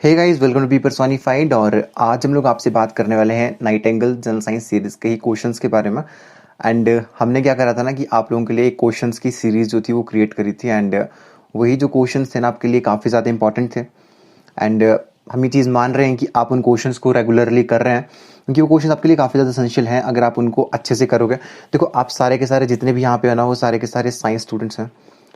Hey guys, welcome to be personified. और आज हम लोग आपसे बात करने वाले हैं नाइटिंगेल जनरल साइंस सीरीज के ही क्वेश्चंस के बारे में। एंड हमने क्या करा था ना कि आप लोगों के लिए एक क्वेश्चंस की सीरीज जो थी वो क्रिएट करी थी। एंड वही जो क्वेश्चंस थे ना आपके लिए काफ़ी ज़्यादा इंपॉर्टेंट थे। एंड हम ये चीज़ मान रहे हैं कि आप उन क्वेश्चंस को रेगुलरली कर रहे हैं, क्योंकि वो क्वेश्चन आपके लिए काफ़ी ज़्यादा एसेंशियल हैं अगर आप उनको अच्छे से करोगे। देखो, आप सारे के सारे जितने भी यहाँ पे है ना वो सारे के सारे साइंस स्टूडेंट्स हैं।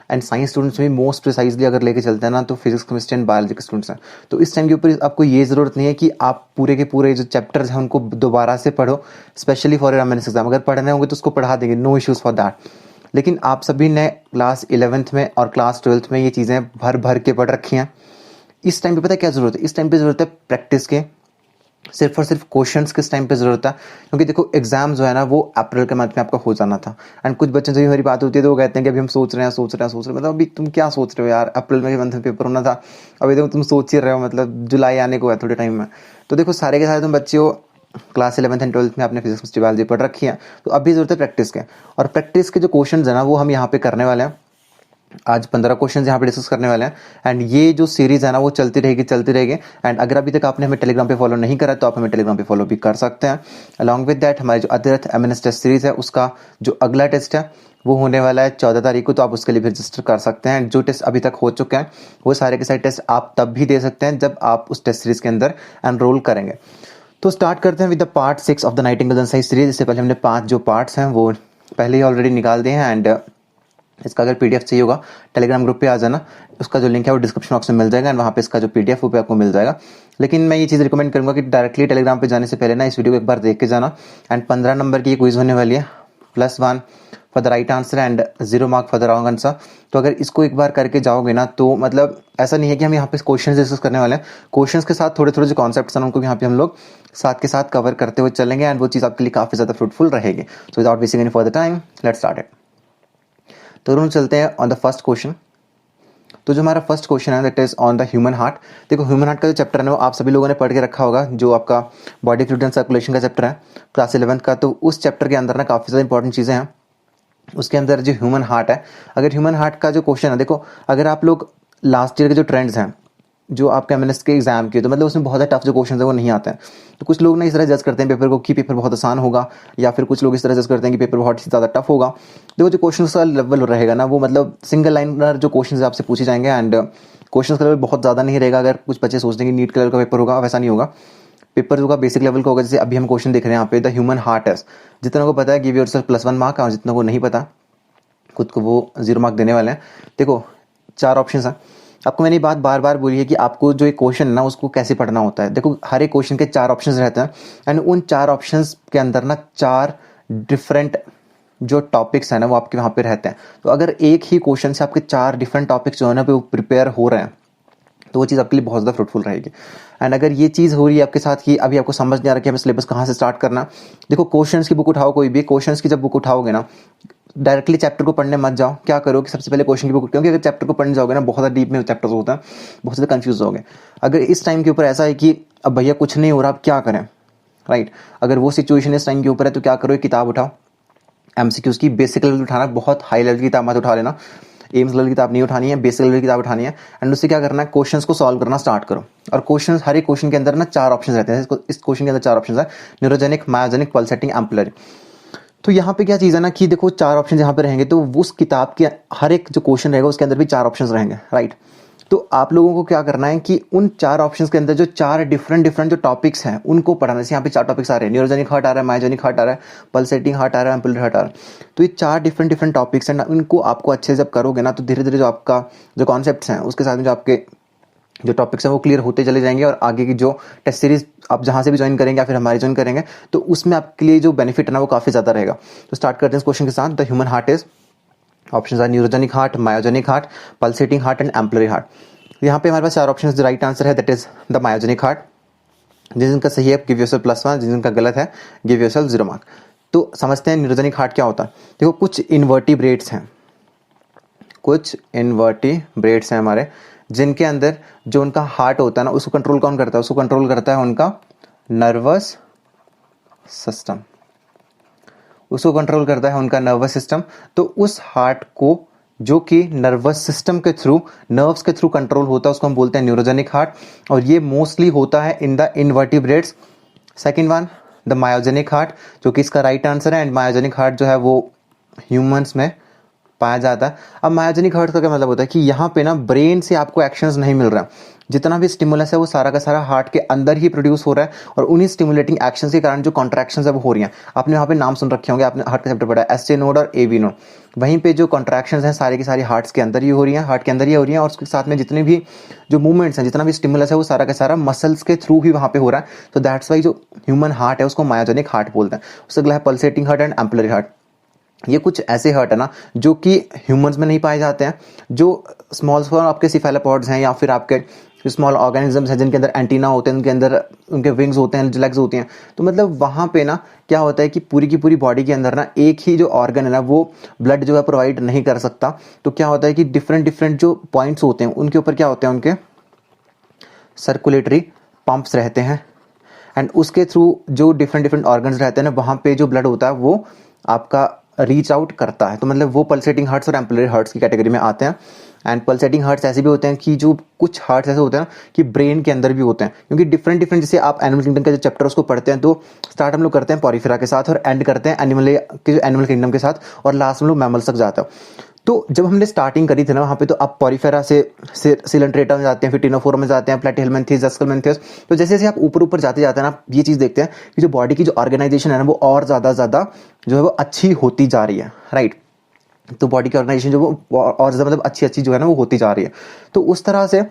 एंड साइंस स्टूडेंट्स में मोस्ट प्रिसाइजली अगर लेके चलते हैं ना तो फिजिक्स, केमिस्ट्री एंड बायोलॉजी के स्टूडेंट्स हैं। तो इस टाइम के ऊपर आपको ये ज़रूरत नहीं है कि आप पूरे के पूरे जो चैप्टर्स हैं उनको दोबारा से पढ़ो, स्पेशली फॉर एमएनएस एग्जाम। अगर पढ़ने होंगे तो उसको पढ़ा देंगे, नो इश्यूज़ फॉर दैट। लेकिन आप सभी ने क्लास 11th में और क्लास 12th में ये चीज़ें भर भर के पढ़ रखी हैं। इस टाइम पे पता है क्या ज़रूरत है? इस टाइम पे ज़रूरत है प्रैक्टिस के, सिर्फ और सिर्फ क्वेश्चंस किस टाइम पे ज़रूरत है। क्योंकि देखो, एग्जाम जो है ना वो अप्रैल के मंथ में आपका हो जाना था। एंड कुछ बच्चों से भी मेरी बात होती है तो वो कहते हैं कि अभी हम सोच रहे हैं। मतलब अभी तुम क्या सोच रहे हो यार? अप्रैल में मंथ में पेपर होना था, अभी तो तुम सोच ही रहे हो। मतलब जुलाई आने को है थोड़े टाइम में। तो देखो, सारे के सारे तुम बच्चे हो, क्लास 11th एंड 12th में आपने फिजिक्स, केमिस्ट्री, बायोलॉजी पढ़ रखी है। तो अभी ज़रूरत है प्रैक्टिस के। और प्रैक्टिस के जो क्वेश्चन है ना वो हम यहाँ पे करने वाले हैं। आज 15 क्वेश्चन यहाँ पे डिस्कस करने वाले हैं। एंड ये जो सीरीज है ना वो चलती रहेगी। एंड अगर अभी तक आपने हमें टेलीग्राम पे फॉलो नहीं करा तो आप हमें टेलीग्राम पे फॉलो भी कर सकते हैं। अलॉन्ग विद दैट, हमारी जो अतिरिक्त एमएनएस टेस्ट सीरीज है उसका जो अगला टेस्ट है वो होने वाला है 14 तारीख को। तो आप उसके लिए भी रजिस्टर कर सकते हैं। जो टेस्ट अभी तक हो चुके हैं वो सारे के सारे टेस्ट आप तब भी दे सकते हैं जब आप उस टेस्ट सीरीज के अंदर एनरोल करेंगे। तो स्टार्ट करते हैं with the part 6 of the Nightingale general science series. इससे पहले हमने 5 जो पार्ट्स हैं वो पहले ही ऑलरेडी निकाल दिए हैं। एंड इसका अगर पीडीएफ चाहिए होगा टेलीग्राम ग्रुप पे आ जाना, उसका जो लिंक है वो डिस्क्रिप्शन बॉक्स में मिल जाएगा। एंड वहाँ पे इसका जो पीडीएफ वो पे आपको मिल जाएगा। लेकिन मैं ये चीज़ रिकमेंड करूंगा कि डायरेक्टली टेलीग्राम पे जाने से पहले ना इस वीडियो को एक बार देख के जाना। एंड 15 नंबर की ये क्विज होने वाली है, +1 for the right answer and 0 mark for the wrong answer. तो अगर इसको एक बार करके जाओगे ना तो मतलब ऐसा नहीं है कि हम यहाँ पे क्वेश्चन डिस्कस करने वाले हैं, क्वेश्चन के साथ थोड़े थोड़े जो कॉन्सेप्ट्स हैं उनको यहाँ पे हम लोग साथ के साथ कवर करते हुए चलेंगे। एंड वो चीज़ आपके लिए काफ़ी ज़्यादा फ्रूटफुल रहेगी। So without wasting any further time, let's start it. तो हम चलते हैं ऑन द फर्स्ट क्वेश्चन। तो जो हमारा फर्स्ट क्वेश्चन है that is on the human heart. देखो, ह्यूमन हार्ट का जो चैप्टर है वो आप सभी लोगों ने पढ़ के रखा होगा, जो आपका बॉडी फ्लूइड एंड सर्कुलेशन का चैप्टर है क्लास 11th का। तो उस चैप्टर के अंदर ना काफ़ी ज़्यादा इंपॉर्टेंट चीज़ें हैं। उसके अंदर जो ह्यूमन हार्ट है, अगर ह्यूमन हार्ट का जो क्वेश्चन है, देखो अगर आप लोग लास्ट ईयर के जो ट्रेंड्स हैं जो आपके एमएनएस के एग्जाम के, तो मतलब उसमें बहुत ज़्यादा टफ जो क्वेश्चन है वो नहीं आते हैं। तो कुछ लोग ना इस तरह जज करते हैं पेपर को कि पेपर बहुत आसान होगा, या फिर कुछ लोग इस तरह जज करते हैं कि पेपर बहुत ज़्यादा टफ होगा। देखो, जो क्वेश्चन का लेवल रहेगा ना वो मतलब सिंगल लाइनर जो क्वेश्चन आपसे पूछे जाएंगे। एंड क्वेश्चन का लेवल बहुत ज़्यादा नहीं रहेगा। अगर कुछ बच्चे सोचते हैं कि नीट के लेवल का पेपर होगा, वैसा नहीं होगा। पेपर होगा बेसिक लेवल का होगा। जैसे अभी हम क्वेश्चन देख रहे हैं यहाँ पे, द ह्यूमन हार्ट टेस्ट। जितना को पता है गिव योरसेल्फ +1 मार्क, और जितना को नहीं पता खुद को वो 0 मार्क देने वाले हैं। देखो, 4 ऑप्शन हैं। आपको मैंने बात बार बार बोली है कि आपको जो एक क्वेश्चन है ना उसको कैसे पढ़ना होता है। देखो, हर एक क्वेश्चन के 4 ऑप्शंस रहते हैं। एंड उन 4 ऑप्शंस के अंदर ना 4 डिफरेंट जो टॉपिक्स हैं ना वो आपके वहाँ पे रहते हैं। तो अगर एक ही क्वेश्चन से आपके 4 डिफरेंट टॉपिक्स जो है ना वो प्रिपेयर हो रहे हैं तो वो चीज़ आपके लिए बहुत ज़्यादा फ्रूटफुल रहेगी। एंड अगर ये चीज़ हो रही है आपके साथ कि अभी आपको समझ नहीं आ रहा कि हमें सिलेबस कहाँ से स्टार्ट करना, देखो क्वेश्चंस की बुक उठाओ। कोई भी क्वेश्चंस की जब बुक उठाओगे ना, डायरेक्टली चैप्टर को पढ़ने मत जाओ। क्या करो कि सबसे पहले क्वेश्चन की बुक, क्योंकि अगर चैप्टर को पढ़ने जाओगे ना बहुत ज़्यादा डीप में चैप्टर्स होता है, बहुत ज़्यादा कंफ्यूज होगे। अगर इस टाइम के ऊपर ऐसा है कि अब भैया कुछ नहीं हो रहा, अब क्या करें, राइट? अगर वो सिचुएशन इस टाइम के ऊपर है तो क्या करो, एक किताब उठाओ एमसीक्यूज की। बेसिक लेवल उठाना, बहुत हाई लेवल की किताब मत उठा लेना। एम्स लेवल की किताब नहीं उठानी है, बेसिक लेवल की किताब उठानी है। एंड उससे क्या करना है, क्वेश्चंस को सॉल्व करना स्टार्ट करो। और क्वेश्चंस, हर एक क्वेश्चन के अंदर ना 4 ऑप्शन रहते हैं। इस क्वेश्चन के अंदर 4 ऑप्शन है, न्यूरोजेनिक, मायोजेनिक, पल्सेटिंग, एम्पलरी। तो यहाँ पे क्या चीज़ है ना कि देखो 4 ऑप्शन यहाँ पे रहेंगे तो उस किताब के हर एक जो क्वेश्चन रहेगा उसके अंदर भी 4 ऑप्शन रहेंगे, राइट? तो आप लोगों को क्या करना है कि उन 4 ऑप्शंस के अंदर जो 4 डिफरेंट जो टॉपिक्स हैं उनको पढ़ाना। जैसे यहाँ पे 4 टॉपिक्स आ रहे हैं, न्यूरोजेनिक हार्ट आ रहा है, मायोजेनिक हार्ट आ रहा है, पल्सेटिंग हार्ट आ रहा है, एम्पलरी हार्ट आ रहा है। तो ये 4 डिफरेंट टॉपिक्स हैं ना, इनको आपको अच्छे से जब करोगे ना तो धीरे धीरे जो आपका जो कॉन्सेप्ट्स हैं उसके साथ में जो आपके जो टॉपिक्स हैं वो क्लियर होते चले जाएंगे। और आगे की जो टेस्ट सीरीज आप जहाँ से भी ज्वाइन करेंगे या फिर हमारी ज्वाइन करेंगे तो उसमें आपके लिए जो बेनिफिट है ना वो काफ़ी ज़्यादा रहेगा। तो स्टार्ट करते हैं इस क्वेश्चन के साथ। The human heart is, options are neurogenic heart, myogenic heart, pulsating heart and ampullary heart. यहाँ पे हमारे पास 4 ऑप्शन, जो राइट आंसर है that is the myogenic heart. जिनका सही है गिव योरसेल्फ +1, जिनका गलत है गिव योरसेल्फ 0 मार्क। तो समझते हैं न्यूरोजेनिक हार्ट क्या होता है। देखो, कुछ इन्वर्टिब्रेट्स हैं, कुछ इन्वर्टिब्रेट्स हैं हमारे, जिनके अंदर जो उनका हार्ट होता है ना उसको कंट्रोल कौन करता है? उसको कंट्रोल करता है उनका नर्वस सिस्टम। उसको कंट्रोल करता है उनका नर्वस सिस्टम। तो उस हार्ट को जो कि नर्वस सिस्टम के थ्रू, नर्व्स के थ्रू कंट्रोल होता है, उसको हम बोलते हैं न्यूरोजेनिक हार्ट, और ये मोस्टली होता है in the invertebrates. Second one the myogenic heart, जो कि इसका राइट आंसर है, एंड मायोजेनिक हार्ट जो है वो ह्यूमंस में पाया जाता है। अब मायोजेनिक हार्ट का क्या मतलब होता है कि यहाँ पे ना ब्रेन से आपको एक्शंस नहीं मिल रहा, जितना भी स्टिमुलस है वो सारा का सारा हार्ट के अंदर ही प्रोड्यूस हो रहा है, और उन्हीं स्टिमुलेटिंग एक्शंस के कारण जो कॉन्ट्रैक्शंस है वो हो रही हैं। आपने वहाँ पे नाम सुन रखे होंगे, आपने हार्ट का चैप्टर पढ़ा है, एसए नोड और एवी नोड। वहीं पे जो कॉन्ट्रैक्शंस हैं सारी की सारी हार्ट्स के अंदर ही हो रही हैं, हार्ट के अंदर ही हो रही हैं, और उसके साथ में जितने भी जो मूवमेंट्स हैं, जितना भी स्टिमुलस है वो सारा का सारा मसल्स के थ्रू ही वहाँ पे हो रहा है। तो दैट्स वाई जो ह्यूमन हार्ट है उसको मायोजेनिक हार्ट बोलते हैं। उससे अगला है pulsating heart and ampullary heart. ये कुछ ऐसे हार्ट है ना जो कि ह्यूमंस में नहीं पाए जाते हैं, जो स्मॉल आपके सिफेलोपॉड्स हैं या फिर आपके स्मॉल ऑर्गेनिजम्स हैं जिनके अंदर एंटीना होते हैं, उनके अंदर उनके विंग्स होते हैं, लेग्स होती हैं। तो मतलब वहाँ पे ना क्या होता है कि पूरी की पूरी बॉडी के अंदर ना एक ही जो ऑर्गन है ना वो ब्लड जो है प्रोवाइड नहीं कर सकता। तो क्या होता है कि डिफरेंट डिफरेंट जो पॉइंट्स होते हैं उनके ऊपर क्या होते हैं, उनके सर्कुलेटरी पंप्स रहते हैं, एंड उसके थ्रू जो डिफरेंट डिफरेंट ऑर्गन्स रहते हैं ना वहाँ पे जो ब्लड होता है वो आपका रीच आउट करता है। तो मतलब वो पल्सेटिंग हार्ट्स और एम्पलरी हार्ट्स की कैटेगरी में आते हैं। एंड पल्सेटिंग हार्ट्स ऐसे भी होते हैं कि जो कुछ हार्ट्स ऐसे होते हैं कि ब्रेन के अंदर भी होते हैं, क्योंकि डिफरेंट डिफरेंट, जैसे आप एनिमल किंगडम का जो चैप्टर उसको पढ़ते हैं तो स्टार्ट हम लोग करते हैं पॉरीफेरा के साथ और एंड करते हैं एनिमल किंगडम के साथ, और लास्ट में लोग मैमल्स तक जाते हैं। तो जब हमने स्टार्टिंग करी थी ना वहाँ पे, तो आप पॉरीफेरा से सिलेंट्रेटा में जाते हैं, फिर टिनोफोरा में जाते हैं, प्लेटिहेल्मिन्थेस, जस्कलमेंथेस। तो जैसे जैसे आप ऊपर ऊपर जाते जाते हैं ना, ये चीज़ देखते हैं कि जो बॉडी की जो ऑर्गेनाइजेशन है ना वो और ज़्यादा जो है वो अच्छी होती जा रही है, राइट। तो बॉडी की ऑर्गेनाइजेशन जो वो और ज़्यादा मतलब अच्छी अच्छी जो है ना वो होती जा रही है। तो उस तरह से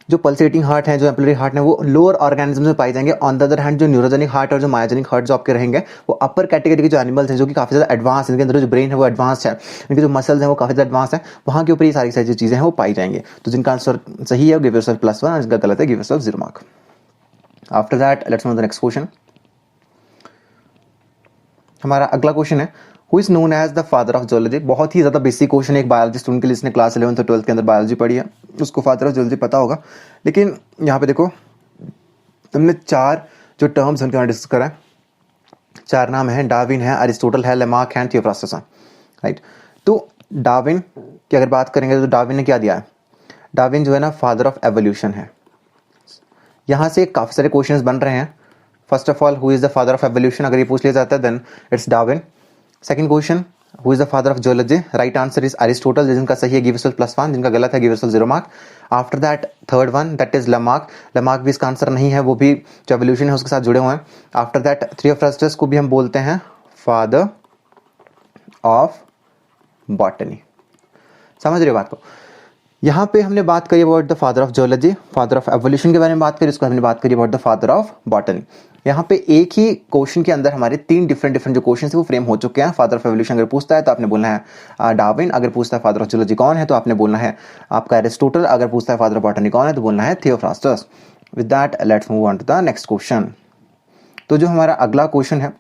जो पल्सेटिंग हार्ट है, जो एम्पलरी हार्ट है, वो लोअर ऑर्गेनिज्म में पाए जाएंगे। ऑन द अदर हैंड जो न्यूरोजेनिक हार्ट और जो मायोजेनिक हार्ट जो आपके रहेंगे वो अपर कैटेगरी के जो एनिमल्स हैं जो कि काफ़ी ज़्यादा एडवांस है, इनके अंदर जो ब्रेन है वो एडवांस है, इनके जो मसल्स हैं वो काफ़ी ज़्यादा एडवांस है, वहाँ के ऊपर ये सारी सारी जो चीज़ें हैं वो पाई जाएंगी। तो जिनका आंसर सही है गिव योरसेल्फ +1 और जिनका गलत है give yourself 0 mark. After that let's move the next question. हमारा अगला क्वेश्चन है who is known as the father of zoology. बहुत ही ज़्यादा बेसिक क्वेश्चन है एक बायोलॉजी स्टूडेंट के लिए, जिसने क्लास 11 और 12 के अंदर बायोलॉजी पढ़ी है उसको फादर ऑफ जूलॉजी पता होगा। लेकिन यहाँ पे देखो हमने 4 जो टर्म्स उनके बारे में डिस्कस करा है, 4 नाम हैं, डार्विन है, अरिस्टोटल है, लेमार्क है, थियोफ्रास्टस है, राइट। तो डार्विन की अगर बात करेंगे तो डार्विन ने क्या दिया है, डार्विन जो है ना फादर ऑफ एवोल्यूशन है। यहाँ से काफ़ी सारे क्वेश्चंस बन रहे हैं। First of all who is the father of evolution, अगर ये पूछ लिया जाता है then it's Darwin. Second question who is the father of geology, right answer is Aristotle, जिनका सही है गिव योरसेल्फ +1, जिनका गलत है give yourself 0 mark. After that third one that is Lamarck, Lamarck भी इसका आंसर नहीं है, वो भी जो एवोल्यूशन है उसके साथ जुड़े हुए हैं। आफ्टर दैट थियोफ्रास्टस को भी हम बोलते हैं फादर ऑफ बॉटनी। समझ रहे हो बात को। यहाँ पे हमने बात करी about the father of geology, father of evolution के बारे में बात करी, उसको हमने बात करी about the father of botany. यहाँ पे एक ही क्वेश्चन के अंदर हमारे 3 डिफरेंट जो क्वेश्चन है वो फ्रेम हो चुके हैं। फादर ऑफ एवोल्यूशन अगर पूछता है तो आपने बोलना है डार्विन, अगर पूछता है फादर ऑफ जियोलॉजी कौन है तो आपने बोलना है आपका एरिस्टोटल, अगर पूछता है फादर ऑफ बॉटनी कौन है तो बोलना है Theophrastus. With that let's move on to the next question. तो जो हमारा अगला क्वेश्चन है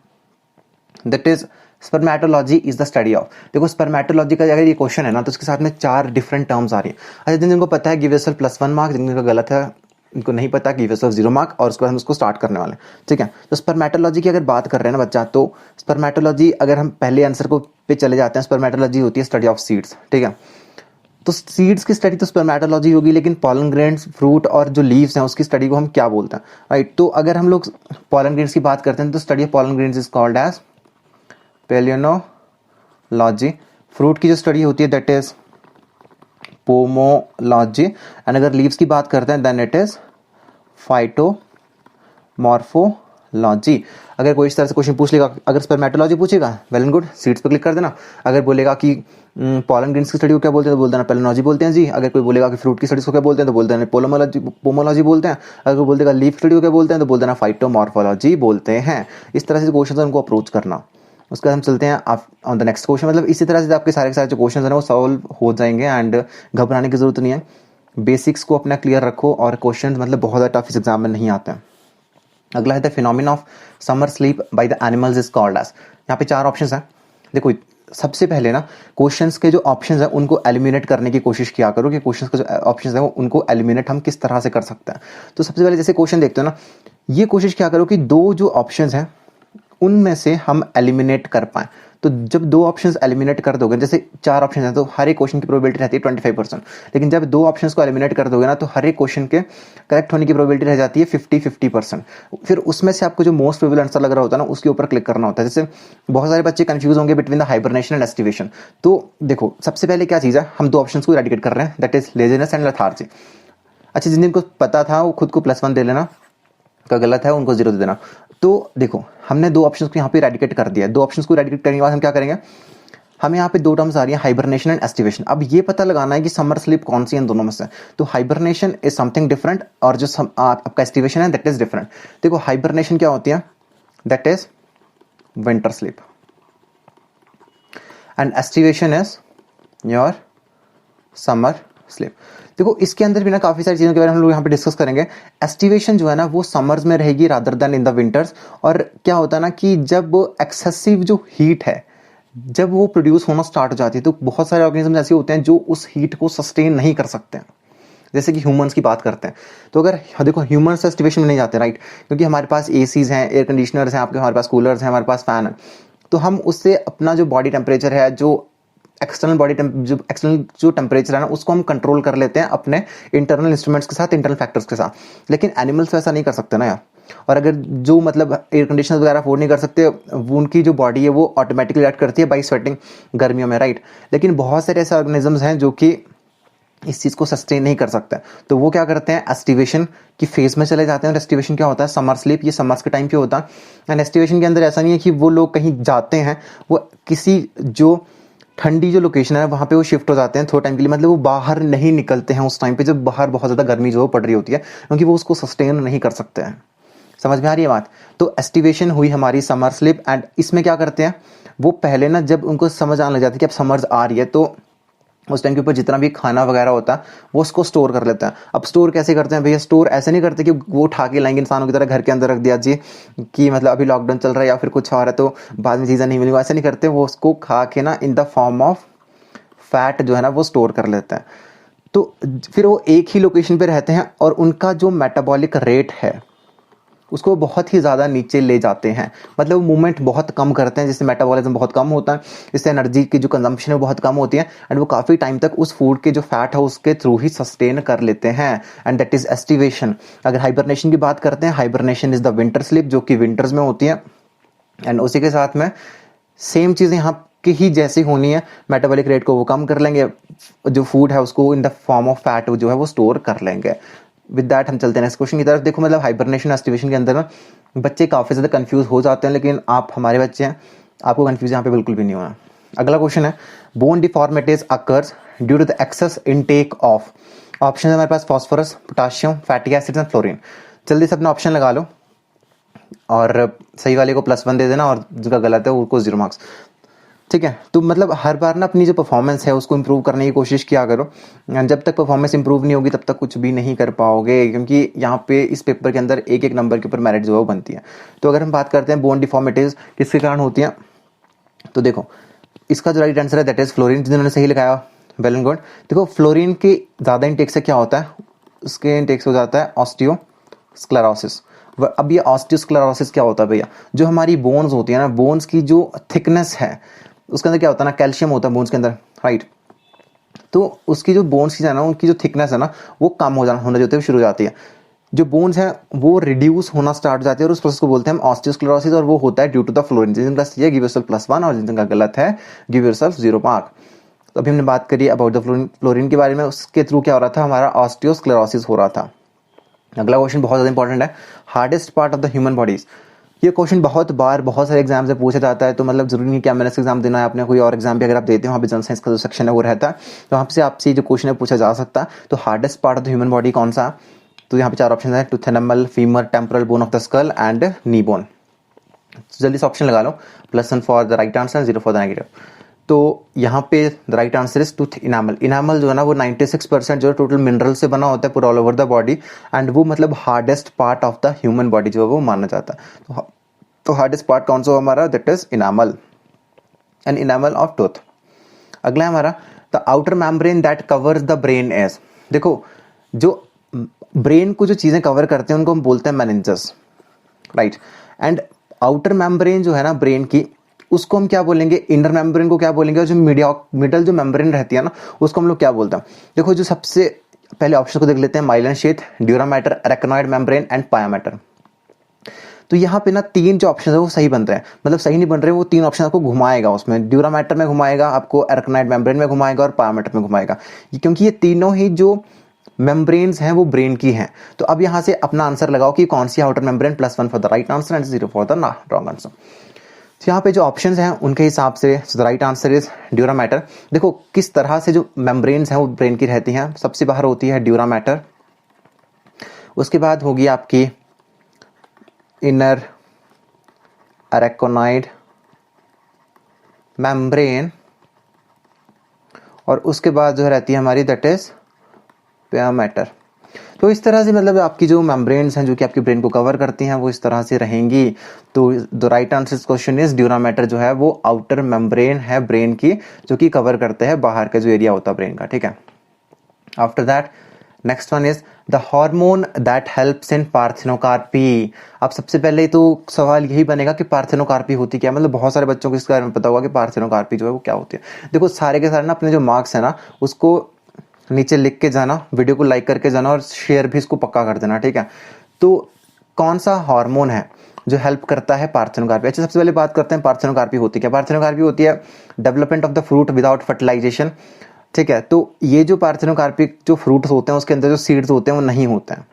that is spermatology is the study of. देखो स्पर्मेटोलॉजी का अगर ये क्वेश्चन है ना तो उसके साथ में 4 डिफरेंट टर्म्स आ रही है। अच्छा जिनको पता है गिव योरसेल्फ +1 मार्क, जिनको गलत है इनको नहीं पता गिव योरसेल्फ 0 मार्क, और उसके बाद हम उसको स्टार्ट करने वाले हैं, ठीक है। तो स्पर्मेटोलॉजी की अगर बात कर रहे हैं ना बच्चा, तो स्पर्मेटोलॉजी अगर हम पहले आंसर को पे चले जाते हैं, स्पर्मेटोलॉजी होती है स्टडी ऑफ सीड्स, ठीक है। तो सीड्स की स्टडी तो स्पर्मेटोलॉजी होगी, लेकिन पॉलन ग्रेन्स, फ्रूट और जो लीव्स हैं उसकी स्टडी को हम क्या बोलते हैं, राइट। तो अगर हम लोग पॉलन ग्रेन्स की बात करते हैं तो study of pollen grains is called as palynology. Fruit की जो स्टडी होती है दैट इज पोमोलॉजी, एंड अगर लीव्स की बात करते हैं देन इट इज फाइटोमॉर्फोलॉजी। अगर कोई इस तरह से क्वेश्चन पूछ लेगा, अगर स्पर्मेटोलॉजी पूछेगा वेल एंड गुड, सीड्स पर क्लिक कर देना। अगर बोलेगा कि पॉलन ग्रेन्स की स्टडी को क्या बोलते हैं तो बोल देना पेलियोनोलॉजी बोलते हैं जी। अगर कोई बोलेगा कि फ्रूट की स्टडीज को क्या बोलते हैं तो बोलते हैं पोमोलॉजी बोलते हैं। अगर कोई बोलेगा लीफ स्टडी को क्या बोलते हैं तो बोल देना फाइटोमॉर्फोलॉजी बोलते हैं। इस तरह से क्वेश्चन उनको अप्रोच करना। उसके बाद हम चलते हैं ऑन द नेक्स्ट क्वेश्चन। मतलब इसी तरह से आपके सारे के सारे जो क्वेश्चन हैं वो सॉल्व हो जाएंगे, एंड घबराने की जरूरत नहीं है। बेसिक्स को अपना क्लियर रखो, और क्वेश्चन मतलब बहुत ज़्यादा टफ इस एग्जाम में नहीं आते हैं। अगला है the phenomena of summer sleep by the animals is called as. यहाँ पे 4 ऑप्शंस हैं। देखो सबसे पहले ना क्वेश्चंस के जो ऑप्शंस हैं उनको एलिमिनेट करने की कोशिश किया करो कि क्वेश्चंस के जो ऑप्शंस हैं उनको एलिमिनेट हम किस तरह से कर सकते हैं। तो सबसे पहले जैसे क्वेश्चन देखते हो ना, ये कोशिश क्या करो कि 2 जो ऑप्शंस हैं उनमें से हम एलिमिनेट कर पाएं। तो जब 2 ऑप्शंस एलिमिनेट कर दोगे, जैसे 4 ऑप्शन हैं तो हर एक क्वेश्चन की प्रोबेबिलिटी रहती है 25%, लेकिन जब 2 ऑप्शंस को एलिमिनेट कर दोगे ना तो हर एक क्वेश्चन के करेक्ट होने की प्रोबेबिलिटी रह जाती है 50-50%। फिर उसमें से आपको जो मोस्ट प्रोबेबल आंसर लग रहा होता है ना उसके ऊपर क्लिक करना होता है। जैसे बहुत सारे बच्चे कंफ्यूज होंगे between the hibernation and aestivation. तो देखो सबसे पहले क्या चीज़ है, हम 2 ऑप्शंस को इरेडिकेट कर रहे हैं, that is laziness and lethargy. अच्छा, जिनको पता था वो खुद को +1 दे लेना, का गलत है उनको 0 दे देना। तो देखो हमने 2 ऑप्शंस को यहाँ पे इरेडिकेट कर दिया है। 2 ऑप्शंस को इरेडिकेट करने के बाद हम क्या करेंगे, हमें यहाँ पे 2 टर्म्स आ रही है, हाइबरनेशन एंड एस्टिवेशन। अब ये पता लगाना है कि समर स्लीप कौन सी है इन दोनों में से। तो हाइबरनेशन इज समथिंग डिफरेंट और जो आपका एस्टिवेशन है दैट इज डिफरेंट। देखो हाइबरनेशन क्या होती है, that is winter sleep and aestivation is your summer sleep. देखो इसके अंदर भी ना काफी सारी चीजों के बारे में हम लोग यहाँ पे डिस्कस करेंगे। एस्टिवेशन जो है ना वो समर्स में रहेगी rather then in the winters. और क्या होता है ना कि जब एक्सेसिव जो हीट है जब वो प्रोड्यूस होना स्टार्ट हो जाती है तो बहुत सारे ऑर्गेनिज्म ऐसे होते हैं जो उस हीट को सस्टेन नहीं कर सकते हैं। जैसे कि ह्यूमंस की बात करते हैं, तो अगर देखो ह्यूमंस एस्टिवेशन में नहीं जाते राइट, क्योंकि हमारे पास एसीज हैं, एयर कंडीशनर्स हैं, आपके हमारे पास कूलर्स हैं, हमारे पास फैन है। तो हम उससे अपना जो बॉडी टेम्परेचर है, जो एक्सटर्नल जो टेम्परेचर है ना उसको हम कंट्रोल कर लेते हैं अपने इंटरनल इंस्ट्रूमेंट्स के साथ, इंटरनल फैक्टर्स के साथ। लेकिन एनिमल्स वैसा नहीं कर सकते ना यार। और अगर जो मतलब एयर कंडीशनर वगैरह अफोर्ड नहीं कर सकते, उनकी जो बॉडी है वो ऑटोमेटिकली रिएक्ट करती है बाई स्वेटिंग गर्मियों में राइट। लेकिन बहुत सारे ऐसे ऑर्गेनिजम्स हैं जो कि इस चीज़ को सस्टेन नहीं कर सकते, तो वो क्या करते हैं, एस्टिवेशन की फेज में चले जाते हैं। और एस्टिवेशन क्या होता है, समर स्लीप, ये समर्स के टाइम पे होता है। एंड एस्टिवेशन के अंदर ऐसा नहीं है कि वो लोग कहीं जाते हैं, वो किसी जो ठंडी जो लोकेशन है वहाँ पे वो शिफ्ट हो जाते हैं थोड़े टाइम के लिए, मतलब वो बाहर नहीं निकलते हैं उस टाइम पे जब बाहर बहुत ज़्यादा गर्मी जो पड़ रही होती है, क्योंकि वो उसको सस्टेन नहीं कर सकते हैं। समझ में आ रही है बात। तो एस्टिवेशन हुई हमारी समर स्लीप। एंड इसमें क्या करते हैं वो पहले ना जब उनको समझ आने लग जाती है कि अब समर्स आ रही है, तो उस टाइम के ऊपर जितना भी खाना वगैरह होता है वो उसको स्टोर कर लेते हैं। अब स्टोर कैसे करते हैं भैया, स्टोर ऐसे नहीं करते कि वो उठा के लाएंगे इंसानों की तरह घर के अंदर रख दिया जी कि मतलब अभी लॉकडाउन चल रहा है या फिर कुछ और है तो बाद में चीज़ें नहीं मिलेंगी, ऐसे नहीं करते। वो उसको खा के ना in the form of fat जो है ना वो स्टोर कर लेते हैं। तो फिर वो एक ही लोकेशन पे रहते हैं और उनका जो मेटाबॉलिक रेट है उसको बहुत ही ज़्यादा नीचे ले जाते हैं, मतलब मूवमेंट बहुत कम करते हैं, जिससे मेटाबॉलिज्म बहुत कम होता है, इससे एनर्जी की जो कंजम्पशन है वो बहुत कम होती है। एंड वो काफ़ी टाइम तक उस फूड के जो फैट है उसके थ्रू ही सस्टेन कर लेते हैं, एंड दैट इज एस्टिवेशन। अगर हाइबरनेशन की बात करते हैं, hibernation is the winter sleep जो कि विंटर्स में होती है। एंड उसी के साथ में सेम चीज़ें यहाँ की ही जैसी होनी है, मेटाबॉलिक रेट को वो कम कर लेंगे, जो फूड है उसको in the form of fat जो है वो स्टोर कर लेंगे। विद दैट हम चलते हैं नेक्स्ट क्वेश्चन की तरफ। देखो मतलब हाइबरनेशन एस्टिवेशन के अंदर ना बच्चे काफ़ी ज़्यादा कंफ्यूज हो जाते हैं, लेकिन आप हमारे बच्चे हैं, आपको कंफ्यूज यहाँ पे बिल्कुल भी नहीं होना। अगला क्वेश्चन है, bone deformities occurs due to the excess intake of. Option है हमारे पास phosphorus, potassium, fatty acids and fluorine. जल्दी से अपना ऑप्शन लगा लो और सही वाले को +1 दे देना और जिसका गलत है उसको 0 मार्क्स। ठीक है, तो मतलब हर बार ना अपनी जो परफॉर्मेंस है उसको इंप्रूव करने की कोशिश किया करो। जब तक परफॉर्मेंस इंप्रूव नहीं होगी तब तक कुछ भी नहीं कर पाओगे, क्योंकि यहाँ पे इस पेपर के अंदर एक एक नंबर के ऊपर मेरिट जो है वो बनती है। तो अगर हम बात करते हैं बोन डिफॉर्मिटीज किसके कारण होती हैं, तो देखो इसका जो राइट आंसर है दैट इज फ्लोरीन, जिन्होंने सही लगाया वेल एंड गुड। देखो फ्लोरीन के ज़्यादा इंटेक से क्या होता है, उसके इंटेक से हो जाता है ऑस्टियोस्क्लेरोसिस। अब ये ऑस्टियोस्क्लेरोसिस क्या होता है भैया, जो हमारी बोन्स होती है ना, बोन्स की जो थिकनेस है उसके अंदर क्या होता है ना, कैल्शियम होता है बोन्स के अंदर राइट। तो उसकी जो बोन्स की ना उनकी जो थिकनेस है ना वो कम होना जो शुरू हो जाती है, जो बोन्स हैं वो रिड्यूस होना स्टार्ट हो जाती है और उस प्रोसेस को बोलते हैं हम ऑस्टियोस्क्लेरोसिस, और वो होता है ड्यू टू द फ्लोरीन। जिनका सही है गिव योरसेल्फ +1 और जिनका गलत है गिव योरसेल्फ 0 मार्क। तो अभी हमने बात करी अबाउट द फ्लोरीन के बारे में, उसके थ्रू क्या हो रहा था, हमारा ऑस्टियोस्क्लेरोसिस हो रहा था। अगला क्वेश्चन बहुत ज़्यादा इंपॉर्टेंट है, hardest part of the human bodies. ये क्वेश्चन बहुत बार बहुत सारे एग्जाम से पूछा जाता है, तो मतलब जरूरी नहीं कि मैंने एग्जाम देना है, आपने कोई और एग्जाम भी अगर आप देते हैं वहाँ पे जनरल साइंस का जो सेक्शन है वो रहता है, तो वहाँ से आपसे जो क्वेश्चन है पूछा जा सकता है। तो hardest part of the human body कौन सा, तो यहाँ पे 4 ऑप्शन है, tooth animal, femur, temporal bone of the skull and knee bone. जल्दी से ऑप्शन लगा लो, +1 for the right answer, 0 for the negative. तो यहाँ पे the right answer is tooth enamel. Enamel जो है ना वो 96% जो है टोटल मिनरल से बना होता है पूरा all over the body, and वो मतलब hardest part of the human body जो है वो माना जाता है। तो हार्डेस्ट पार्ट कौन सा हमारा, that is enamel, an enamel of tooth. अगला है हमारा the outer membrane that covers the brain as. देखो जो ब्रेन को जो चीजें कवर करते हैं उनको हम बोलते हैं मेनिंजस राइट। एंड आउटर मेम्ब्रेन जो है ना ब्रेन की, उसको हम क्या बोलेंगे, इनर मेम्ब्रेन को क्या बोलेंगे, और जो मिडल जो मेम्ब्रेन रहती है ना उसको हम लोग क्या बोलते हैं। देखो जो सबसे पहले ऑप्शन को देख लेते हैं, myelin sheath, dura mater, arachnoid membrane and pia mater. तो यहाँ पे ना तीन जो ऑप्शन है वो सही बन रहे हैं, मतलब सही नहीं बन रहे, वो तीन ऑप्शन आपको घुमाएगा, उसमें ड्यूरा मैटर में घुमाएगा, आपको अरेक्नोइड मेम्ब्रेन में घुमाएगा और पाया मैटर में घुमाएगा, क्योंकि ये तीनों ही जो मेम्ब्रेन्स हैं वो ब्रेन की हैं। तो अब यहाँ से अपना आंसर लगाओ कि कौन सी outer membrane, +1 for the right answer and 0 for the wrong answer. तो यहाँ पे जो ऑप्शंस हैं उनके हिसाब से the right answer is dura mater. देखो किस तरह से जो मेम्ब्रेन्स हैं वो ब्रेन की रहती हैं, सबसे बाहर होती है ड्यूरा मैटर, उसके बाद होगी आपकी इनर अरेक्नोइड मेम्ब्रेन, और उसके बाद जो रहती है हमारी दैट इज पाया मैटर। तो इस तरह से मतलब आपकी जो मेम्ब्रेन्स हैं जो कि आपकी ब्रेन को कवर करती हैं वो इस तरह से रहेंगी। तो the right answer question is dura matter जो है वो आउटर मेम्ब्रेन है ब्रेन की, जो कि कवर करते हैं बाहर का जो एरिया होता है ब्रेन का, ठीक है। After that next one is the hormone that helps in parthenocarpy. अब सबसे पहले तो सवाल यही बनेगा कि पार्थेनोकार्पी होती क्या है, मतलब बहुत सारे बच्चों को इसके बारे में पता होगा कि पार्थेनोकार्पी जो है वो क्या होती है। देखो सारे के सारे ना अपने जो मार्क्स है ना उसको नीचे लिख के जाना, वीडियो को लाइक करके जाना और शेयर भी इसको पक्का कर देना, ठीक है। तो कौन सा हार्मोन है जो हेल्प करता है पार्थेनोकार्पी। अच्छा सबसे पहले बात करते हैं पार्थेनोकार्पी होती क्या। पार्थेनोकार्पी होती है development of the fruit without fertilisation, ठीक है। तो ये जो पार्थेनोकार्पिक जो फ्रूट्स होते हैं उसके अंदर जो सीड्स होते हैं वो नहीं होते हैं।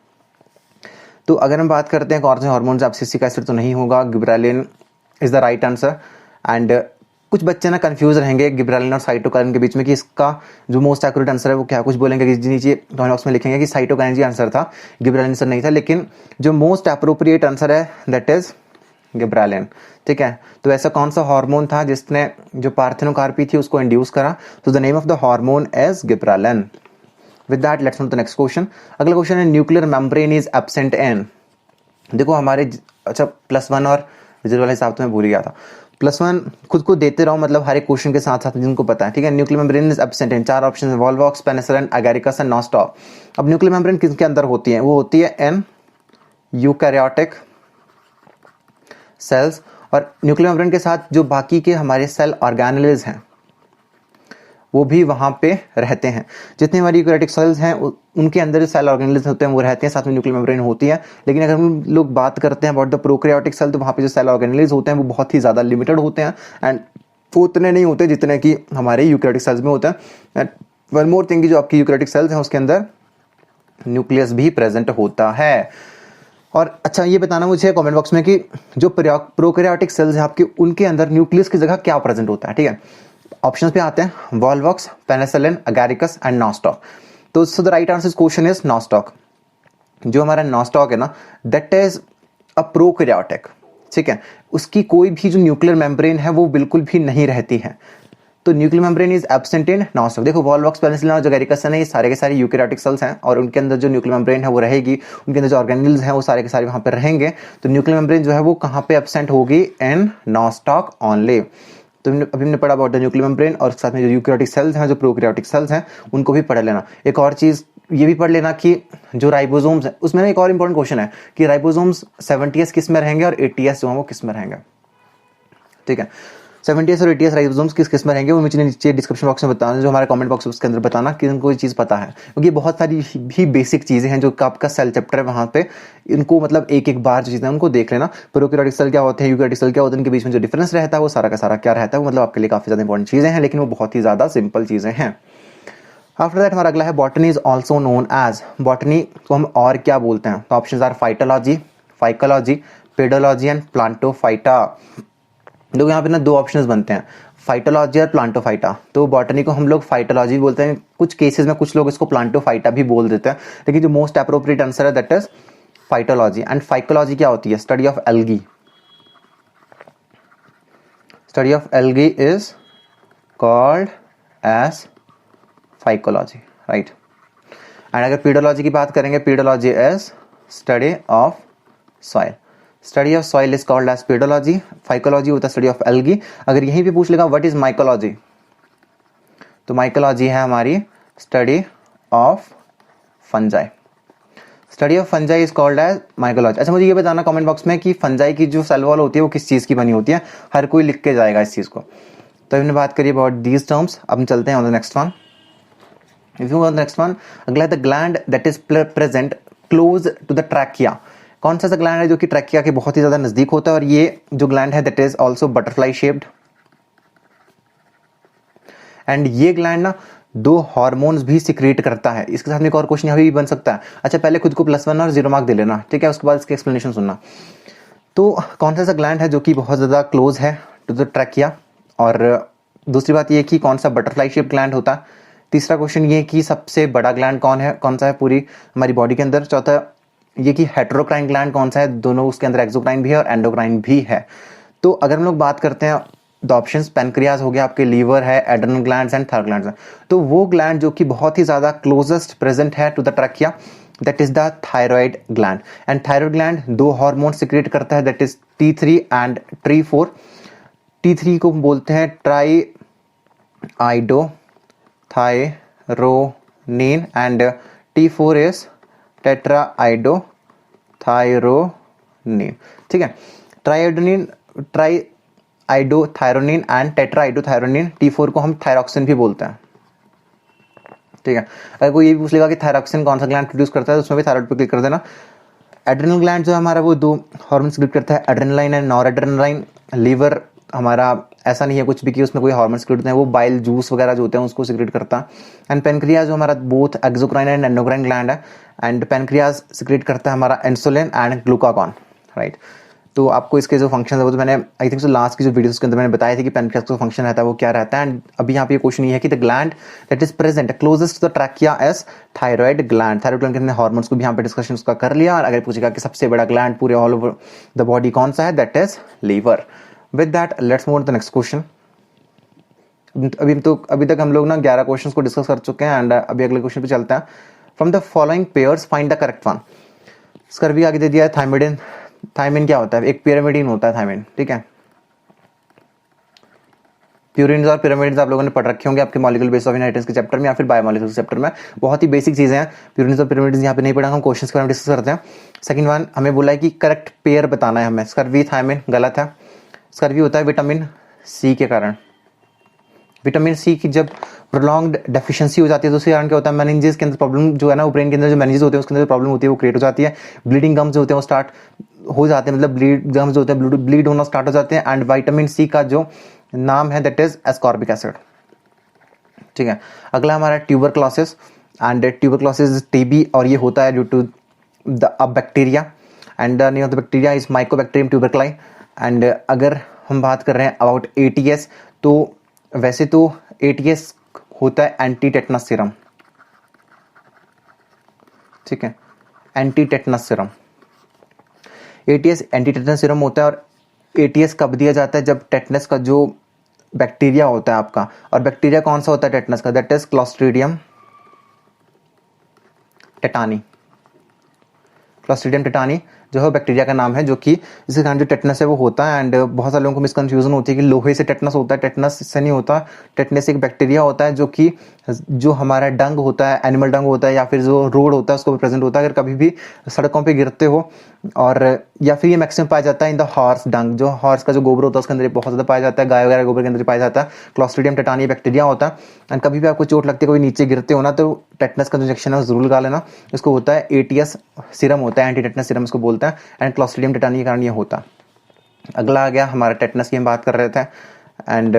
तो अगर हम बात करते हैं कौन से हार्मोन, एब्सिसिक एसिड तो नहीं होगा, gibberellin is the right answer. And कुछ बच्चे ना कंफ्यूज रहेंगे गिबरेलिन और साइटोकाइनिन के बीच में कि इसका जो मोस्ट एक्यूरेट आंसर है वो क्या, कुछ बोलेंगे कि नीचे कमेंट बॉक्स में लिखेंगे कि साइटोकाइनिन जी आंसर था, गिबरेलिन आंसर नहीं था, लेकिन जो मोस्ट अप्रोप्रिएट आंसर है दैट इज गिबरेलिन, ठीक है। तो ऐसा कौन सा हार्मोन था जिसने जो पार्थेनोकार्पी थी उसको इंड्यूस करा, तो the name of the hormone is gibberellin. With that let's move to the next question. अगला क्वेश्चन है nuclear membrane is absent in. देखो हमारे अच्छा +1 और 0 वाले हिसाब तो मैं भूल गया था, +1 खुद को देते रहो, मतलब हर एक क्वेश्चन के साथ साथ जिनको पता है, ठीक है। Nuclear membrane is absent in, 4 option है, Volvox, penicillin, Agaricus and Nostoc. अब न्यूक्लियर मेम्ब्रेन किसके अंदर होती है, वो होती है इन यूकैरियोटिक सेल्स, और न्यूक्लियर मेम्ब्रेन के साथ जो बाकी के हमारे सेल ऑर्गेनेल्स हैं वो भी वहां पे रहते हैं। जितने हमारी यूकैरियोटिक सेल्स हैं उनके अंदर जो सेल ऑर्गेनेल्स होते हैं वो रहते हैं, साथ में न्यूक्लियर मेम्ब्रेन होती है। लेकिन अगर हम लोग बात करते हैं अबाउट द प्रोकैरियोटिक सेल, तो वहां पे जो सेल ऑर्गेनेल्स होते हैं वो बहुत ही ज्यादा लिमिटेड होते हैं एंड वो उतने नहीं होते जितने कि हमारे यूकैरियोटिक सेल्स में होते हैं। एंड वन मोर थिंग, जो आपकी यूकैरियोटिक सेल्स हैं उसके अंदर न्यूक्लियस भी प्रेजेंट होता है। और अच्छा ये बताना मुझे कमेंट बॉक्स में कि जो प्रोकैरियोटिक सेल्स हैं आपके, उनके अंदर न्यूक्लियस की जगह क्या प्रेजेंट होता है, ठीक है। ऑप्शंस पे आते हैं, Volvox, penicillin, Agaricus and Nostoc. तो so the right answer question is Nostoc. जो हमारा नॉस्टॉक है ना दैट इज अ प्रोकैरियोटिक, ठीक है। उसकी कोई भी जो न्यूक्लियर मेम्ब्रेन है वो बिल्कुल भी नहीं रहती है। तो nuclear membrane is absent in nostoc. देखो वॉल्वॉक्स, पेनिसिलिन और एगारिकस है, ये सारे के सारे यूकैरियोटिक सेल्स हैं और उनके अंदर जो न्यूक्लियर मेम्ब्रेन है वो रहेगी, उनके अंदर जो ऑर्गेनेल्स हैं वो सारे के सारे वहां पर रहेंगे। तो न्यूक्लियर मेम्ब्रेन जो है वो कहां पे एब्सेंट होगी, इन नॉस्टॉक ओनली। तो अभी हमने पढ़ा अबाउट द न्यूक्लियर मेम्ब्रेन, और साथ में जो यूकैरियोटिक सेल्स हैं, जो प्रोकैरियोटिक सेल्स हैं, उनको भी पढ़ लेना। एक और चीज ये भी पढ़ लेना कि जो राइबोसोम्स है उसमें एक और इंपॉर्टेंट क्वेश्चन है कि राइबोसोम्स 70s किस में रहेंगे और 80s जो है वो किस में रहेंगे, ठीक है। 70s और 80s राइबोसोम्स किस में रहेंगे वो मुझे नीचे डिस्क्रिप्शन बॉक्स में बताना, जो हमारे कमेंट बॉक्स उसके अंदर बताना कि इनको ये चीज़ पता है, क्योंकि बहुत सारी भी बेसिक चीज़ें हैं जो आपका सेल चैप्टर है वहाँ पे, इनको मतलब एक एक बार जो चीज़ें उनको देख लेना। प्रोकैरियोटिक सेल क्या होते हैं, यूकैरियोटिक सेल क्या होते हैं, इनके बीच में जो डिफरेंस रहता है वो सारा का सारा क्या रहता है, वो मतलब आपके लिए काफ़ी ज़्यादा इंपॉर्टेंट चीज़ें हैं, लेकिन वो बहुत ही ज़्यादा सिंपल चीज़ें हैं। आफ्टर दैट हमारा अगला है botany is also known as. Botany को हम और क्या बोलते हैं, तो option are phytology, phycology, pedology and plantophyta. लोग यहाँ पे ना 2 ऑप्शंस बनते हैं, फाइटोलॉजी और प्लांटोफाइटा। तो बॉटनी को हम लोग फाइटोलॉजी बोलते हैं, कुछ केसेस में कुछ लोग इसको प्लांटोफाइटा भी बोल देते हैं, लेकिन जो मोस्ट अप्रोप्रिएट आंसर है that is phytology. And phycology क्या होती है, study of algae. Study of algae is called as phycology, right. And अगर पेडोलॉजी की बात करेंगे, pedology is study of soil. Study of soil is called as pedology. Phycology होता है study of algae. अगर यहीं पे पूछ लेगा व्हाट इज माइकोलॉजी, तो माइकोलॉजी है हमारी study of fungi. Study of fungi is called as mycology. अच्छा, मुझे ये बताना कमेंट बॉक्स में कि फंजाई की जो सेल वॉल होती है वो किस चीज़ की बनी होती है, हर कोई लिख के जाएगा इस चीज़ को। तो हमने बात करी अबाउट दीज टर्म्स, अब हम चलते हैं on the next one. If you next one, अगला the gland that is present close to the trachea. कौन सा ग्लैंड है जो कि ट्रैकिया के बहुत ही ज्यादा नजदीक होता है, और ये जो ग्लैंड है that is also butterfly shaped. And ये ग्लैंड ना 2 हार्मोन्स भी सिक्रेट करता है। इसके साथ में एक और क्वेश्चन यहाँ भी बन सकता है। अच्छा, पहले खुद को +1 और 0 मार्क दे लेना, ठीक है, उसके बाद इसके एक्सप्लेनेशन सुनना। तो कौन सा ग्लैंड है जो कि बहुत ज़्यादा क्लोज है टू द ट्रैकिया, और दूसरी बात ये कि कौन सा बटरफ्लाई शेप ग्लैंड होता है। तीसरा क्वेश्चन ये कि सबसे बड़ा ग्लैंड कौन सा है पूरी हमारी बॉडी के अंदर। चौथा ये कि हेटेरोक्राइन ग्लैंड कौन सा है, दोनों उसके अंदर एक्सोक्राइन भी है और एंडोक्राइन भी है। तो अगर हम लोग बात करते हैं द ऑप्शंस, पैनक्रियाज हो गया, आपके लीवर है, adrenal glands and thyroid glands है। तो वो ग्लैंड जो कि बहुत ही ज्यादा क्लोजेस्ट प्रेजेंट है to the trachea that is the thyroid gland. And thyroid gland 2 hormone secrete करता है that is T3 and T4। T3 को बोलते हैं try iodothyronine and T4 is tetra iodothyronine, ठीक है। Try iodothyronine and tetra iodothyronine. T4 को हम thyroxine भी बोलते हैं, ठीक है। अगर कोई ये भी पूछ लेगा कि थायरॉक्सिन कौन सा ग्लैंड प्रोड्यूस करता है, तो उसमें भी थायराइड पे क्लिक कर देना। एड्रेनल ग्लैंड जो है हमारा वो 2 हार्मोन सिक्रेट करता है, adrenaline and nor adrenaline. Liver हमारा ऐसा नहीं है कुछ भी कि उसमें कोई हार्मोन सिक्रेट होते हैं, वो बाइल जूस वगैरह जो होते हैं उसको सिक्रेट करता है। एंड पेनक्रियाज जो हमारा both exocrine and endocrine gland है, एंड पेनक्रियाज सिक्रेट करता है हमारा इंसुलिन एंड ग्लूकागॉन, राइट। तो आपको इसके जो फंक्शन है वो तो मैंने आई थिंक लास्ट की जो वीडियोस के अंदर मैंने बताया था कि पेनक्रियाज का फंक्शन रहता है वो क्या रहता है। एंड अभी यहाँ पे क्वेश्चन ये है कि the gland that is present closest to the trachea as thyroid gland. Thyroid gland के हमने हार्मोन्स को भी यहाँ पे डिस्कशन उसका कर लिया। और अगर पूछेगा कि सबसे बड़ा ग्लैंड पूरे ऑल ओवर द बॉडी कौन सा है, that is liver. With that let's move on to the next question. अभी तक हम लोग ना 11 क्वेश्चंस को डिस्कस कर चुके हैं, एंड अभी अगले क्वेश्चन पे चलते हैं। From the following pairs find the correct one. इसका भी आगे दे दिया है थायमिडिन। थायमिन क्या होता है, एक पिरामिडिन होता है थायमिन, ठीक है। प्यूरिन्स और पिरामिड्स आप लोगों ने पढ़ रखे होंगे आपके मॉलिक्यूलर बेस ऑफ इनहेरिटेंस के चैप्टर में या फिर बायोमॉलिक्यूल्स के चैप्टर में। बहुत ही बेसिक चीजें हैं। प्यूरिन्स और पिरामिड्स यहाँ पे नहीं पढ़ा, हम क्वेश्चंस के बारे में डिस्कस करते हैं। सेकंड वन हमें बोला है कि करेक्ट पेयर बताना है हमें। स्कर्वी थायमिन गलत है। स्कर्वी होता है विटामिन सी के कारण। विटामिन सी की जब प्रोलॉन्ग्ड डेफिशिएंसी हो जाती है तो उसके कारण क्या होता है, मेनिंजेस के अंदर प्रॉब्लम जो है ना, ब्रेन के अंदर जो मेनिंजेस होते हैं उसके अंदर प्रॉब्लम होती है वो क्रिएट हो जाती है। ब्लीडिंग गम्स जो होते हैं वो स्टार्ट हो जाते हैं, मतलब ब्लीड गम्स जो होते हैं ब्लीड होना स्टार्ट हो जाते हैं। एंड विटामिन सी का जो नाम है दैट इज एस्कॉर्बिक एसिड, ठीक है। अगला हमारा ट्यूबरक्लोसिस। एंड ट्यूबरक्लोसिस टीबी, और ये होता है due to the bacteria, and the name of the bacteria is Mycobacterium tuberculi. And अगर हम बात कर रहे हैं अबाउट एटीएस, तो वैसे तो एटीएस होता है एंटी टेटनस सीरम, ठीक है, anti tetanus serum. ATS anti tetanus serum होता है। और एटीएस कब दिया जाता है, जब टेटनस का जो बैक्टीरिया होता है आपका, और बैक्टीरिया कौन सा होता है टेटनस का, that is clostridium tetani. Clostridium tetani जो है बैक्टीरिया का नाम है, जो कि जिसके कारण जो टेटनस है वो होता है। एंड बहुत सारे लोगों को मिसकंफ्यूजन होती है कि लोहे से टेटनस होता है, टेटनस से नहीं होता। टेटनस एक बैक्टीरिया होता है जो कि जो हमारा डंग होता है, एनिमल डंग होता है या फिर जो रोड होता है उसको भी प्रेजेंट होता है। अगर कभी भी सड़कों पे गिरते हो, और या फिर ये मैक्सिमम पाया जाता है इन द हॉर्स डंग, जो हॉर्स का जो गोबर होता है उसके अंदर बहुत ज्यादा पाया जाता है, गाय वगैरह गोबर के अंदर पाया जाता है। क्लोस्ट्रीडियम टेटानी बैक्टीरिया होता है। एंड कभी भी आपको चोट लगती है, कोई नीचे गिरते हो ना, तो टेटनस का जो इंजेक्शन है जरूर लगा लेना। इसको होता है एटीएस सीरम होता है, एंटी टेटनस सीरम इसको बोलता है। एंड क्लोस्ट्रीडियम टेटानी के कारण ये होता है। अगला आ गया हमारा टेटनस की हम बात कर रहे थे। एंड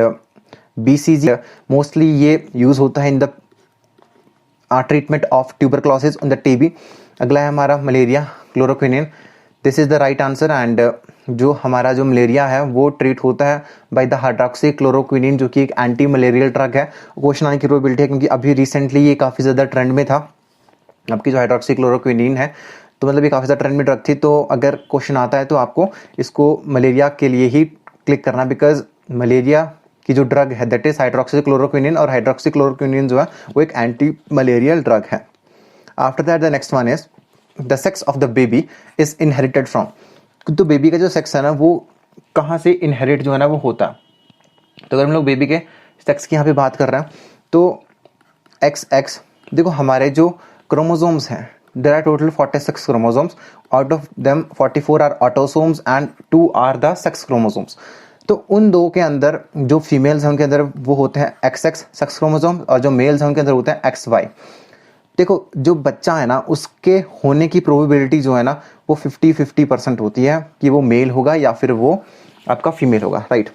बीसीजी मोस्टली ये यूज होता है in the treatment of tuberculosis on the TB. अगला है हमारा malaria, chloroquinine. This is the right answer. And जो हमारा जो मलेरिया है वो ट्रीट होता है बाय द हाइड्रोक्सी क्लोरोक्विनिन, जो कि एक एंटी मलेरियल ड्रग है। क्वेश्चन आने की प्रोबेबिलिटी है क्योंकि अभी रिसेंटली ये काफी ज्यादा ट्रेंड में था। आपकी जो हाइड्रोक्सी क्लोरोक्विनिन है तो मतलब ये काफी ज्यादा ट्रेंड में ड्रग थी। तो अगर क्वेश्चन आता है तो आपको इसको मलेरिया के लिए ही क्लिक करना, बिकॉज मलेरिया की जो ड्रग है दैट इज हाइड्रोक्सी क्लोरोक्विनिन, और हाइड्रोक्सी क्लोरोक्विनिन जो है वो एक एंटी मलेरियल ड्रग है। After that the next one is the sex of the baby is inherited from. तो बेबी का जो सेक्स है ना वो कहाँ से इनहेरिट जो है ना वो होता है। तो अगर हम लोग बेबी के सेक्स की यहाँ पे बात कर रहे हैं तो XX, देखो हमारे जो क्रोमोसोम्स हैं, There are total 46 chromosomes. Out of them 44 are autosomes and 2 are the sex chromosomes. तो उन दो के अंदर जो फीमेल्स हैं उनके अंदर वो होते हैं XX सेक्स क्रोमोसोम और जो मेल्स हैं उनके अंदर होते हैं XY। देखो जो बच्चा है ना उसके होने की प्रोबेबिलिटी जो है ना वो 50-50% होती है कि वो मेल होगा या फिर वो आपका फीमेल होगा, राइट।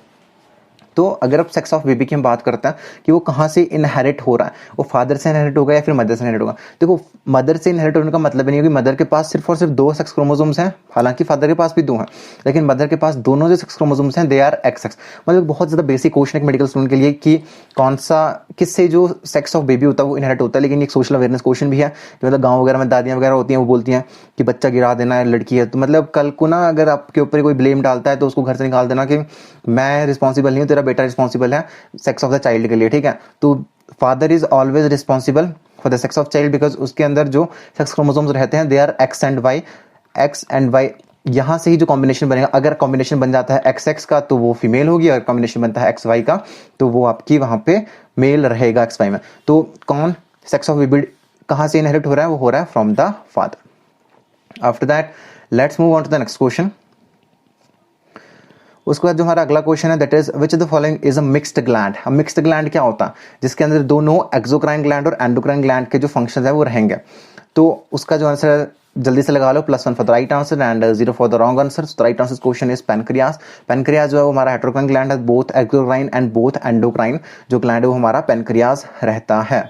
तो अगर आप सेक्स ऑफ बेबी की हम बात करते हैं कि वो कहाँ से इनहेरिट हो रहा है, वो फादर से इनहेरिट होगा या फिर मदर से इनहेरिट होगा। देखो मदर से इनहेरिट होने का मतलब नहीं है कि मदर के पास सिर्फ और सिर्फ 2 सेक्स क्रोमोसोम्स हैं, हालांकि फादर के पास भी 2 हैं, लेकिन मदर के पास दोनों जो सेक्स क्रोमोसोम्स हैं दे आर XX। मतलब बहुत ज़्यादा बेसिक क्वेश्चन है मेडिकल स्टूडेंट के लिए कि कौन सा किससे जो सेक्स ऑफ बेबी होता है वो इनहेरिट होता है। लेकिन एक सोशल अवेयरनेस क्वेश्चन भी है कि मतलब गाँव वगैरह में दादियाँ वगैरह होती हैं वो बोलती हैं कि बच्चा गिरा देना है लड़की है, तो मतलब कल को ना अगर आपके ऊपर कोई ब्लेम डालता है तो उसको घर से निकाल देना कि मैं रिस्पॉन्सिबल नहीं हूँ, तेरा बेटा रिस्पॉन्सिबल है सेक्स ऑफ द चाइल्ड के लिए, ठीक है। तो father is always responsible for the sex of child because उसके अंदर जो सेक्स क्रोमोसोम्स रहते हैं they are X and Y। यहां से ही जो कॉम्बिनेशन बनेगा, अगर कॉम्बिनेशन बन जाता है XX का तो वो फीमेल होगी, अगर कॉम्बिनेशन बनता है XY का तो वो आपकी वहां पे मेल रहेगा XY में। तो कौन सेक्स ऑफ बेबी कहां से इनहेरिट हो रहा है, वो हो रहा है from the father. After that let's move on to the next question. उसके बाद जो हमारा अगला क्वेश्चन है that is which of the following is a mixed gland. अब मिक्स्ड ग्लैंड क्या होता है, जिसके अंदर दोनों एक्सोक्राइन ग्लैंड और एंडोक्राइन ग्लैंड के जो फंक्शंस है वो रहेंगे। तो उसका जो आंसर जल्दी से लगा लो, +1 for the right answer and 0 for the wrong answer. The right answer question is pancreas. Pancreas जो है वो हमारा हेटेरोक्राइन ग्लैंड है, both exocrine and both endocrine जो ग्लैंड है वो हमारा पैनक्रियास रहता है।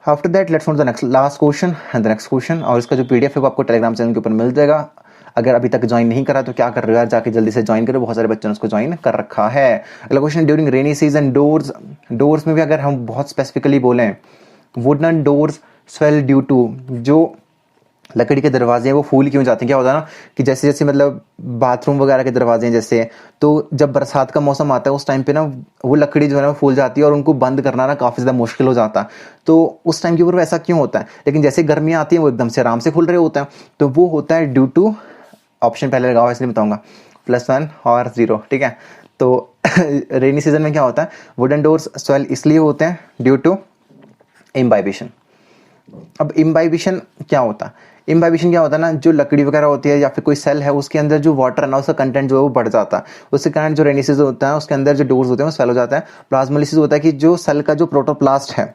After that let's move to the next last question and the next question, और इसका जो PDF है वो आपको टेलीग्राम चैनल के ऊपर मिल जाएगा। अगर अभी तक ज्वाइन नहीं करा तो क्या कर रहे हो यार, जाके जल्दी से ज्वाइन करो, बहुत सारे बच्चों ने उसको ज्वाइन कर रखा है। अगला question, during rainy season doors में भी अगर हम बहुत स्पेसिफिकली बोलें, wooden doors swell due to, जो लकड़ी के दरवाजे हैं वो फूल क्यों जाते हैं। क्या होता है ना कि जैसे जैसे मतलब बाथरूम वगैरह के दरवाजे हैं जैसे, तो जब बरसात का मौसम आता है उस टाइम पे ना वो लकड़ी जो है ना फूल जाती है और उनको बंद करना ना काफ़ी ज़्यादा मुश्किल हो जाता है। तो उस टाइम के ऊपर ऐसा क्यों होता है, लेकिन जैसे गर्मियाँ आती हैं वो एकदम से आराम से खुल रहे होते हैं। तो वो होता है ड्यू टू, ऑप्शन पहले लगाओ इसलिए बताऊंगा, +1 और 0, ठीक है। तो रेनी सीजन में क्या होता है, वुडन डोर्स स्वेल इसलिए होते हैं ड्यू टू इम्बाइबिशन। अब इम्बाइबिशन क्या होता है, इम्बाइबिशन क्या होता है ना, जो लकड़ी वगैरह होती है या फिर कोई सेल है उसके अंदर जो वाटर है ना उसका कंटेंट जो है वो बढ़ जाता है, उसके कारण जो रेनी सीजन होता है उसके अंदर जो डोर्स होते हैं वो स्वेल हो जाता है। प्लाज्मोलिसिस होता है कि जो सेल का जो प्रोटोप्लास्ट है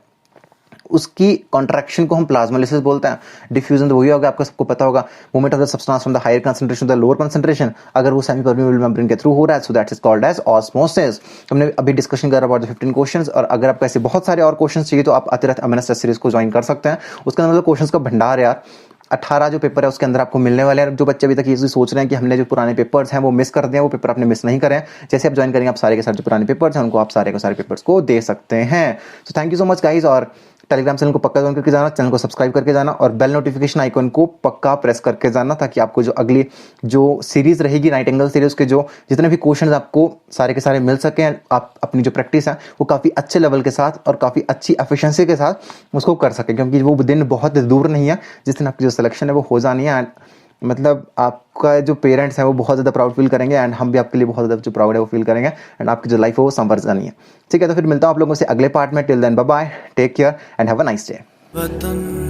उसकी कॉन्ट्रैक्शन को हम प्लाज्मोलिसिस बोलते हैं। डिफ्यूजन तो वही होगा, आपको सबको पता होगा, movement of the substance from the higher concentration to the lower concentration, अगर वो सेमी परमेबल मेम्ब्रेन के थ्रू हो रहा है so that is called as osmosis. हमने अभी डिस्कशन करा अबाउट द 15 क्वेश्चंस, और अगर आपको ऐसे बहुत सारे और क्वेश्चंस चाहिए तो आप अतिरथ अमेनस टेस्ट सीरीज को ज्वाइन कर सकते हैं। उसके अंदर मतलब क्वेश्चंस का भंडार यार 18 जो पेपर है उसके अंदर आपको मिलने वाले हैं। जो बच्चे अभी तक ये सोच रहे हैं कि हमने जो पुराने पेपर्स हैं वो मिस कर दिए, वो पेपर आपने मिस नहीं करें, जैसे आप ज्वाइन करेंगे आप सारे के सारे जो पुराने पेपर्स हैं उनको आप सारे के सारे पेपर्स को दे सकते हैं। So thank you so much guys, और टेलीग्राम चैनल को पक्का ज्वाइन करके जाना, चैनल को सब्सक्राइब करके जाना और बेल नोटिफिकेशन आइकन को पक्का प्रेस करके जाना, ताकि आपको जो अगली जो सीरीज रहेगी नाइटिंगेल सीरीज के जो जितने भी क्वेश्चंस आपको सारे के सारे मिल सके, आप अपनी जो प्रैक्टिस है वो काफ़ी अच्छे लेवल के साथ और काफ़ी अच्छी एफिशिएंसी के साथ उसको कर सकें, क्योंकि वो दिन बहुत दूर नहीं है जिस दिन आपकी जो सिलेक्शन है वो हो जानी है। एंड मतलब आपका जो पेरेंट्स हैं वो बहुत ज़्यादा प्राउड फील करेंगे एंड हम भी आपके लिए बहुत ज़्यादा जो प्राउड है वो फील करेंगे, एंड आपकी जो लाइफ है वो संवर जानी है। ठीक है, तो फिर मिलता हूँ आप लोगों से अगले पार्ट में। Till then bye bye, take care and have a nice day.